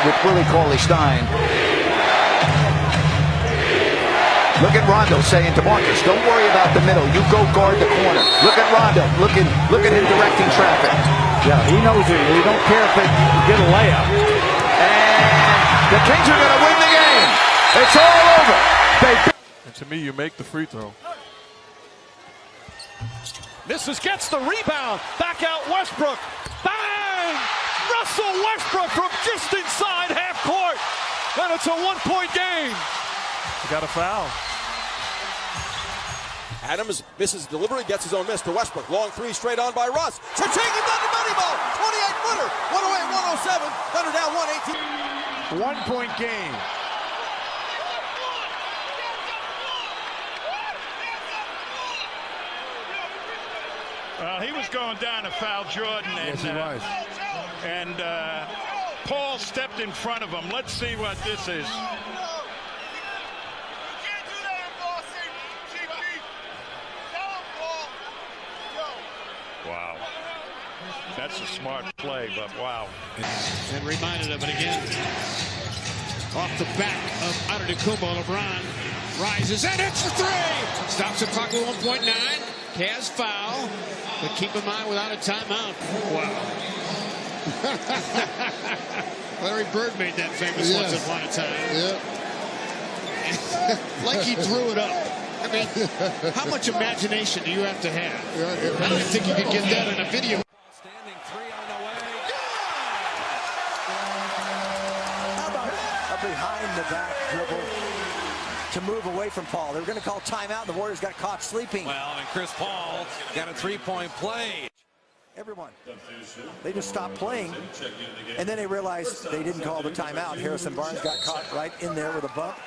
with Willie Cauley-Stein. Look at Rondo saying to Marcus, don't worry about the middle. You go guard the corner. Look at Rondo. Look at him directing traffic. Yeah, he knows it. He don't care if they get a layup. And the Kings are going to win the game. It's all over. And to me, you make the free throw. Misses, gets the rebound. Back out Westbrook. Bang! Russell Westbrook from just inside half court. And it's a one-point game. You got a foul. Adams misses delivery, gets his own miss to Westbrook. Long three straight on by Russ. Cha-ching, he's on the money ball. 28-footer. 108-107. Thunder down 118. 1-point game. Well, he was going down to foul Jordan. Yes, he was. And Paul stepped in front of him. Let's see what this is. Wow. That's a smart play, but wow. And reminded of it again. Off the back of Antetokounmpo, LeBron rises and hits the three. Stops the clock at 1.9. Cavs foul, but keep in mind without a timeout. Wow. Larry Bird made that famous once upon a time. Yeah. Like he threw it up. I mean, how much imagination do you have to have? I don't think you could get that in a video. Standing three on the way. How about a behind-the-back dribble to move away from Paul? They were going to call timeout, and the Warriors got caught sleeping. Well, and Chris Paul got a three-point play. Everyone, they just stopped playing, and then they realized they didn't call the timeout. Harrison Barnes got caught right in there with a bump.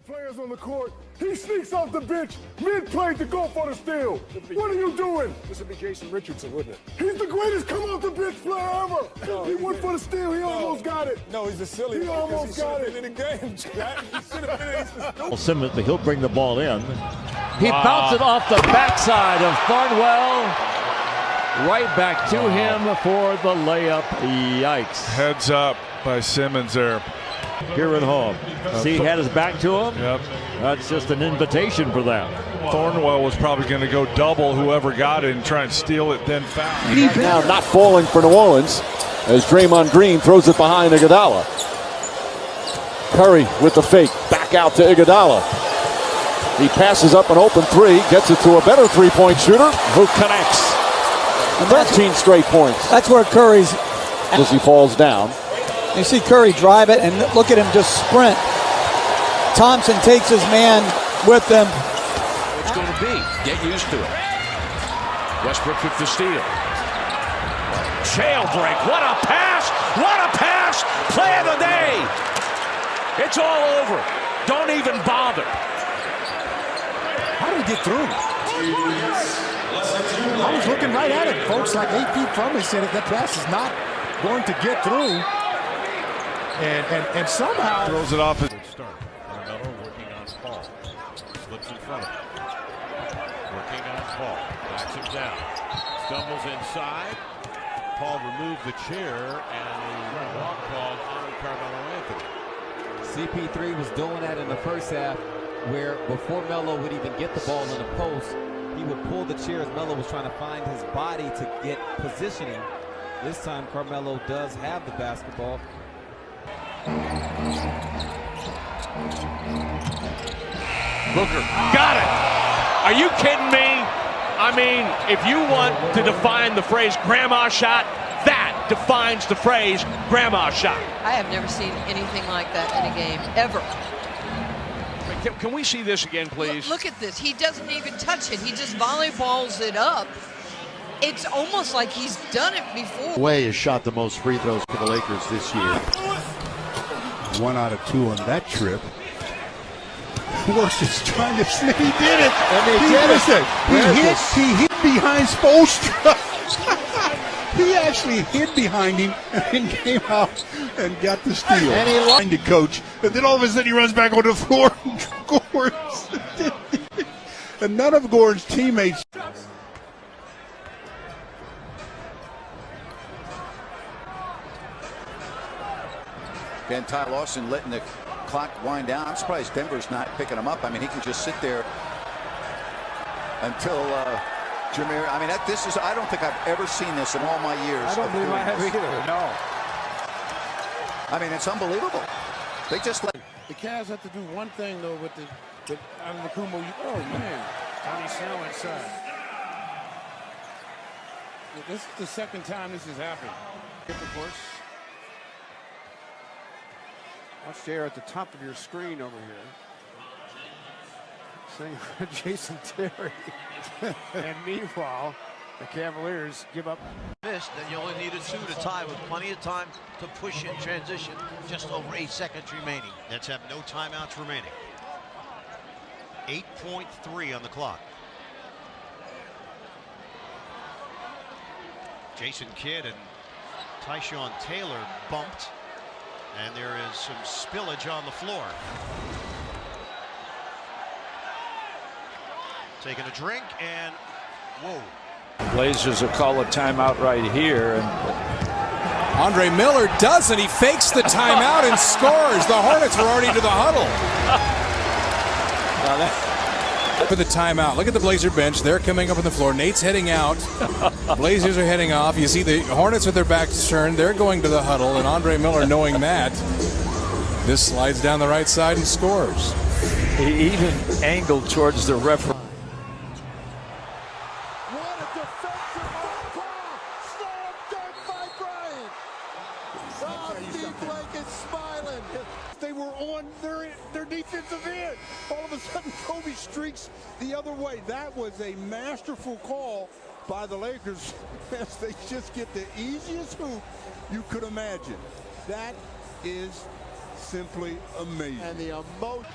Players on the court. He sneaks off the bench mid-play to go for the steal. What are you doing? This would be Jason Richardson, wouldn't it? He's the greatest come off the bench player ever. No, he went for the steal. He almost got it. No, he's the silly. He almost got it in the game, Jack. He should have been. Well, Simmons, he'll bring the ball in. He bounced it off the backside of Thornwell. Right back to him for the layup. Yikes. Heads up by Simmons there. Here at home. See, he had his back to him. Yep. That's just an invitation for them. Thornwell was probably going to go double whoever got it and try and steal it, then foul. Now not falling for New Orleans as Draymond Green throws it behind Iguodala. Curry with the fake. Back out to Iguodala. He passes up an open three, gets it to a better three-point shooter who connects. 13 straight points. That's where Curry's. As he falls down. You see Curry drive it, and look at him just sprint. Thompson takes his man with him. It's going to be. Get used to it. Westbrook with the steal. Jailbreak. What a pass. What a pass. Play of the day. It's all over. Don't even bother. How did he get through? I was looking right at it, folks, like 8 feet from me, said that pass is not going to get through. And somehow Throws it off. Good start. Carmelo working on Paul. Slips in front of him. Working on Paul. Backs him down. Stumbles inside. Paul removed the chair and a walk called on Carmelo Anthony. CP3 was doing that in the first half, where before Melo would even get the ball in the post, he would pull the chair as Melo was trying to find his body to get positioning. This time Carmelo does have the basketball. Booker got it. Are you kidding me? I mean, if you want to define the phrase grandma shot, that defines the phrase grandma shot. I have never seen anything like that in a game, ever. Can we see this again, please? Look at this. He doesn't even touch it. He just volleyballs it up. It's almost like he's done it before. Way has shot the most free throws for the Lakers this year. 1 out of 2 on that trip. Force is trying to snip. He did it. And they did it. He hit behind Spoelstra. He actually hid behind him and came out and got the steal. And he lined the coach. And then all of a sudden he runs back on the floor and scores. And none of Gordon's teammates. And Ty Lawson letting the clock wind down. I'm surprised Denver's not picking him up. I mean, he can just sit there until Jameer. I mean, I don't think I've ever seen this in all my years. I don't believe I have either. No. I mean, it's unbelievable. They just let The Cavs have to do one thing though with Antetokounmpo. Oh man, Tony Snell inside. This is the second time this has happened. Of course. Watch there at the top of your screen over here. Saying Jason Terry. And meanwhile, the Cavaliers give up. Missed, and you only needed 2 to tie with plenty of time to push in transition. Just over 8 seconds remaining. Nets have no timeouts remaining. 8.3 on the clock. Jason Kidd and Tyshawn Taylor bumped, and there is some spillage on the floor. Taking a drink, and whoa. Blazers will call a timeout right here. And Andre Miller doesn't. He fakes the timeout and scores. The Hornets were already to the huddle. For the timeout. Look at the Blazer bench. They're coming up on the floor. Nate's heading out. Blazers are heading off. You see the Hornets with their backs turned. They're going to the huddle. And Andre Miller, knowing that, this slides down the right side and scores. He even angled towards the referee. They were on their defensive end. All of a sudden, Kobe streaks the other way. That was a masterful call by the Lakers as they just get the easiest hoop you could imagine. That is simply amazing. And the emotion.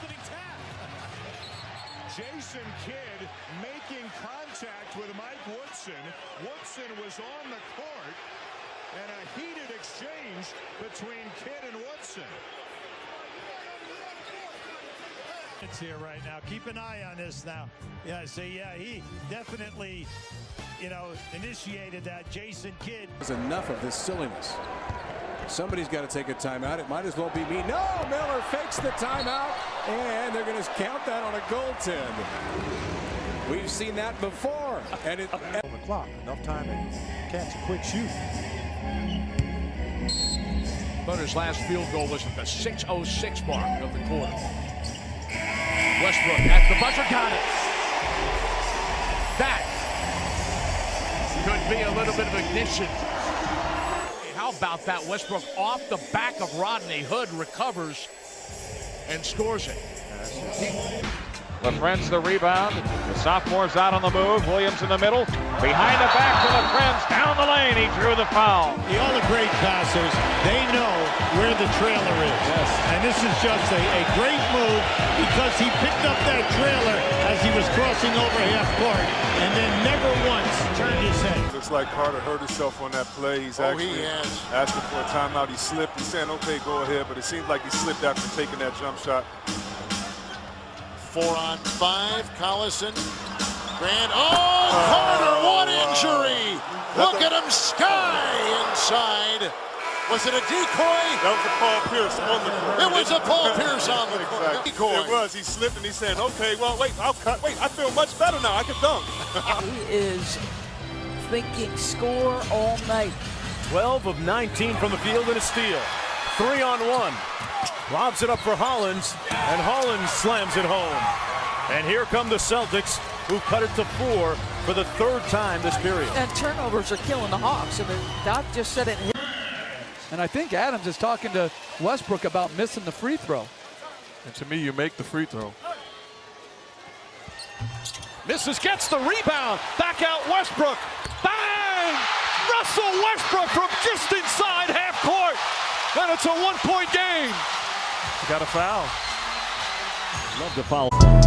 Jason Kidd making contact with Mike Woodson. Woodson was on the court, and a heated exchange between Kidd and Woodson. It's here right now. Keep an eye on this now. Yeah, he definitely, initiated that. Jason Kidd. There's enough of this silliness. Somebody's got to take a timeout. It might as well be me. No, Miller fakes the timeout, and they're going to count that on a goaltend. We've seen that before. And it on the clock. Enough time to catch a quick shoot. Butter's last field goal was at the 6:06 mark of the quarter. Westbrook at the buzzer, got it. That could be a little bit of ignition. How about that? Westbrook off the back of Rodney Hood, recovers and scores it. LaFrentz the rebound. The sophomore's out on the move. Williams in the middle. Behind the back to LaFrentz. Down the lane. He drew the foul. All the great passers, they know where the trailer is. Yes. And this is just a great move because he picked up that trailer as he was crossing over half court and then never once turned his head. Looks like Carter hurt himself on that play. He's actually asking for a timeout. He slipped. He's saying, okay, go ahead. But it seems like he slipped after taking that jump shot. 4 on 5. Collison. Grant. Oh, Carter, what injury! Look at him sky inside. Was it a decoy? That was a Paul Pierce on the court. It was a Paul Pierce on the court. Decoy. It was. He slipped and he said, okay, well, wait, I'll cut. Wait, I feel much better now. I can dunk. He is thinking score all night. 12 of 19 from the field and a steal. 3 on 1. Lobs it up for Hollins, and Hollins slams it home. And here come the Celtics, who cut it to 4 for the 3rd time this period. And turnovers are killing the Hawks. And Doc just said it. And I think Adams is talking to Westbrook about missing the free throw. And to me, you make the free throw. Misses, gets the rebound. Back out Westbrook. Bang! Russell Westbrook from just inside half court. And it's a 1-point game. Got a foul. Love to foul.